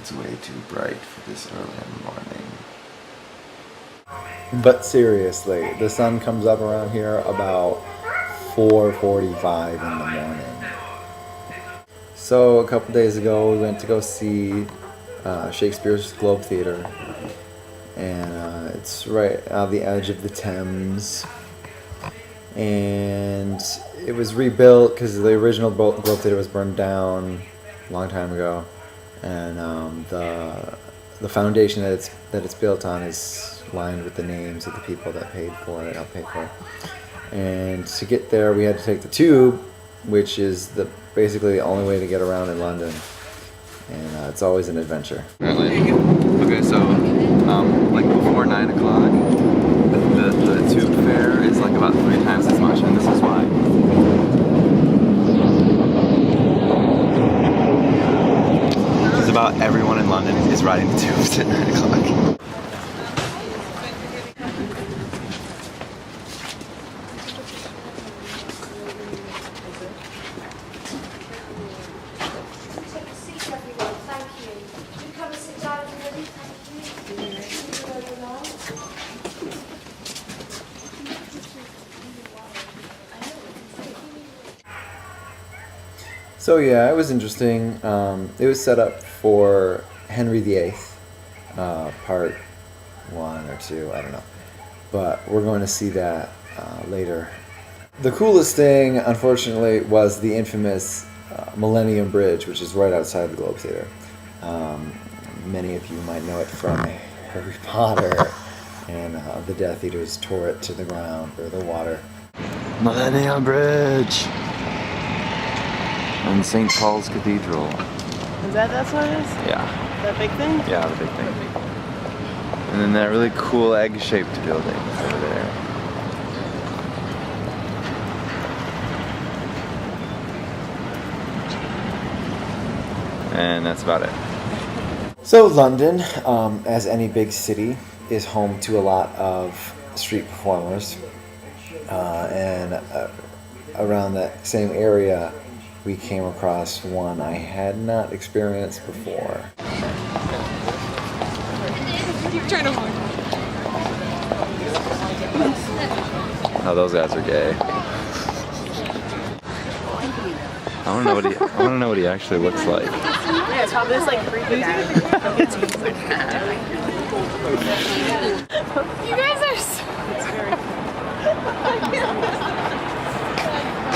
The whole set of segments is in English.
It's way too bright for this early in the morning. But seriously, the sun comes up around here about 4:45 in the morning. So a couple days ago, we went to go see Shakespeare's Globe Theatre, and it's right on the edge of the Thames. And it was rebuilt because the original Globe Theatre was burned down a long time ago, and the foundation that it's built on is lined with the names of the people that paid for it, helped pay for it. And to get there, we had to take the tube, which is basically the only way to get around in London, and it's always an adventure. Okay, so like before 9 o'clock, the tube fare is like about 3 times as much, and this is why. Because about everyone in London is riding the tubes at 9 o'clock. So yeah, it was interesting. It was set up for Henry VIII, part 1 or 2, I don't know. But we're going to see that later. The coolest thing, unfortunately, was the infamous Millennium Bridge, which is right outside the Globe Theatre. Many of you might know it from Harry Potter, and the Death Eaters tore it to the ground, or the water. Millennium Bridge! And St. Paul's Cathedral. That's what it is? Yeah. That big thing? Yeah, the big thing. And then that really cool egg-shaped building over there. And that's about it. So London, as any big city, is home to a lot of street performers. And around that same area, we came across one I had not experienced before. Keep trying to hold. Oh, those guys are gay. I want to know what he actually looks like. Yeah, it's probably this like creepy guy. You guys are so...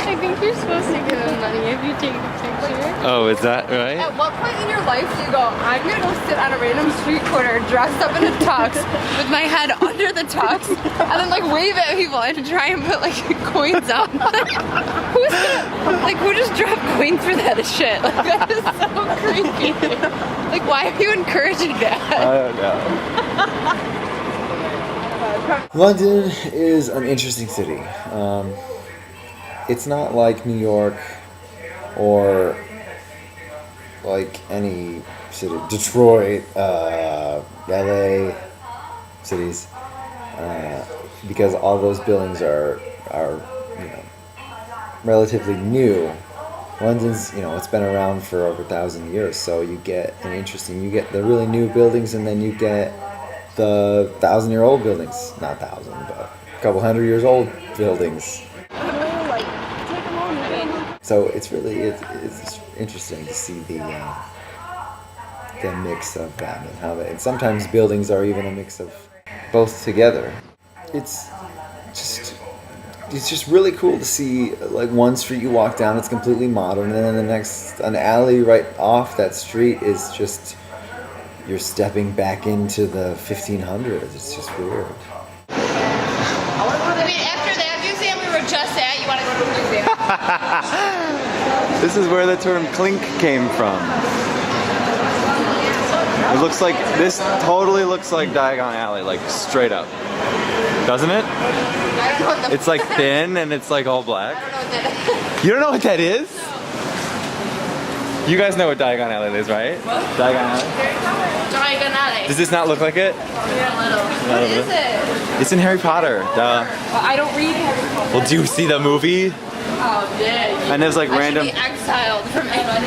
I think you're supposed to give him money if you take a picture. Oh, is that right? At what point in your life do you go, I'm gonna go sit on a random street corner dressed up in a tux with my head under the tux and then like wave at people and try and put like coins on? Who just dropped coins for that shit? Like that is so creepy. Like why are you encouraging that? I don't know. London is an interesting city. It's not like New York or like any city, Detroit, LA cities, because all those buildings are relatively new. London's, it's been around for over 1,000 years, so you get the really new buildings, and then you get the 1,000-year-old buildings, not 1,000, but a couple 100 years old buildings. So it's interesting to see the mix of that, and how and sometimes buildings are even a mix of both together. It's just really cool to see, like, one street you walk down, it's completely modern, and then an alley right off that street is just, you're stepping back into the 1500s. It's just weird. After that museum we were just at, you want to go to the museum? This is where the term clink came from. It looks like, this totally looks like Diagon Alley, like straight up. Doesn't it? I don't know what the It's like thin and it's like all black. I don't know what that is. You don't know what that is? You guys know what Diagon Alley is, right? What? Diagon Alley? Diagon Alley. Does this not look like it? Yeah, a little. What is it? It's in Harry Potter. Duh. Well, I don't read Harry Potter. Well, do you see the movie? And there's like I should random, be exiled from England.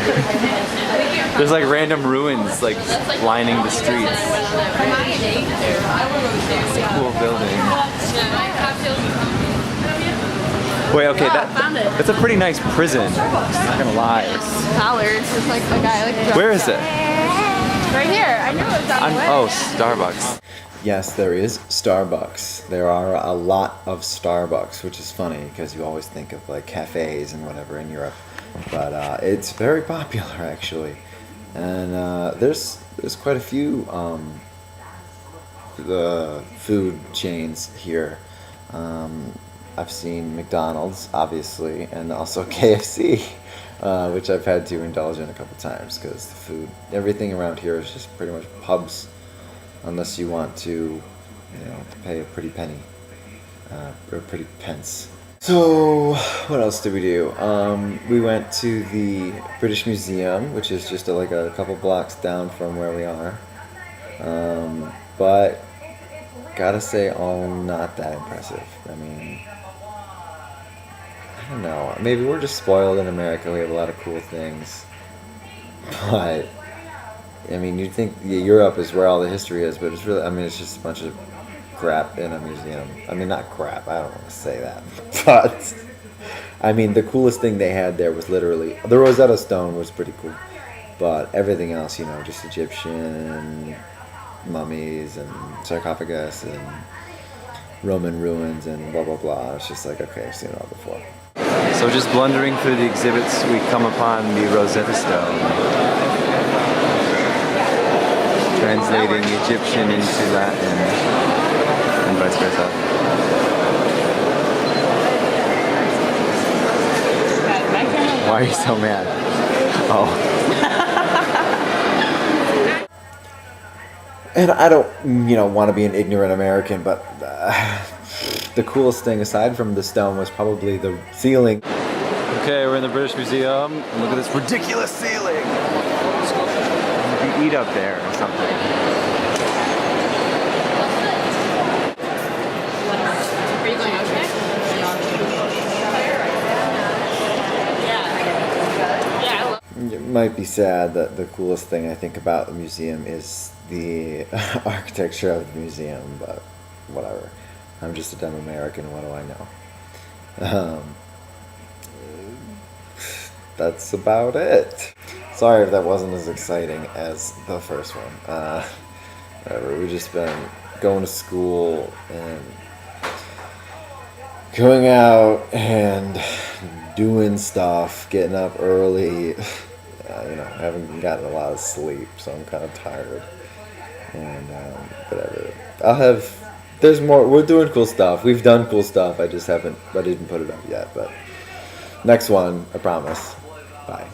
there's like random ruins like lining the streets. Cool building. Wait, okay, that's a pretty nice prison. Not gonna lie. Collards, just like the guy like. Where is it? Right here. I knew it was on the way. Oh, Starbucks. Yes, there is Starbucks. There are a lot of Starbucks, which is funny because you always think of like cafes and whatever in Europe, but it's very popular actually, and there's quite a few the food chains here. I've seen McDonald's, obviously, and also KFC, which I've had to indulge in a couple times because the food, everything around here is just pretty much pubs, unless you want to, pay a pretty penny, or a pretty pence. So, what else did we do? We went to the British Museum, which is just like a couple blocks down from where we are. But gotta say, all not that impressive. I mean, I don't know. Maybe we're just spoiled in America. We have a lot of cool things. But, I mean, you'd think Europe is where all the history is, but it's really, I mean, it's just a bunch of crap in a museum. I mean, not crap, I don't want to say that. But, I mean, the coolest thing they had there was literally, the Rosetta Stone was pretty cool. But everything else, just Egyptian mummies and sarcophagus and Roman ruins and blah blah blah. It's just like, okay, I've seen it all before. So just blundering through the exhibits, we come upon the Rosetta Stone, translating Egyptian into Latin and vice versa. Why are you so mad? Oh. And I don't, want to be an ignorant American, but the coolest thing, aside from the stone, was probably the ceiling. Okay, we're in the British Museum, and look at this ridiculous ceiling! You could eat up there or something. Are you going okay? Yeah. It might be sad that the coolest thing I think about the museum is the architecture of the museum, but whatever. I'm just a dumb American, what do I know? That's about it. Sorry if that wasn't as exciting as the first one. Whatever, we've just been going to school and going out and doing stuff, getting up early. I haven't gotten a lot of sleep, so I'm kind of tired. And whatever. There's more. We're doing cool stuff. We've done cool stuff. I didn't put it up yet. But next one, I promise. Bye.